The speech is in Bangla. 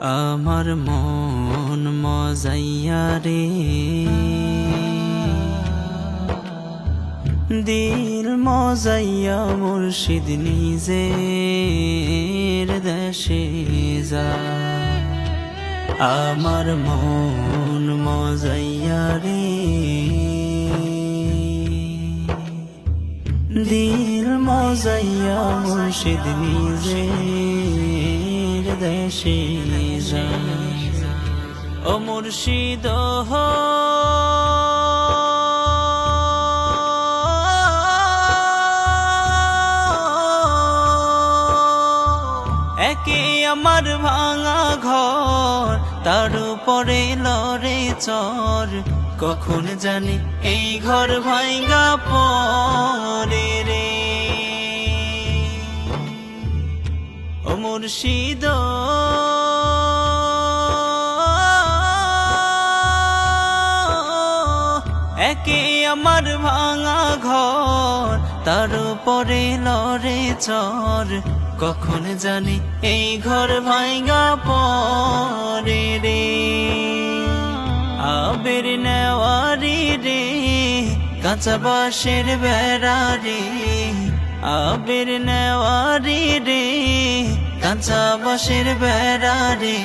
আমার মন মজাইয়া রে, দিল মজাইয়া মুর্শিদ নিজের দেশে যা। আমার মন মজাইয়া রে, দিল মজাইয়া মুর্শিদ নিজের দেশে যা। ও মুর্শিদ একে আমার ভাঙা ঘর, তার উপরে লড়ে চর, কখন জানি এই ঘর ভাঙা পড়ে রে। ও মুর্শিদ একে আমার ভাঙা ঘর, তার উপরে লড়ে চর, কখন জানি এই ঘর ভাঙা পড়ে রে। আবের নেওয়ারি রে, কাঁচা বাঁশের বেড়া রে, আবের নেওয়ারি রে, কাঁচা বাঁশের বেড়া রে।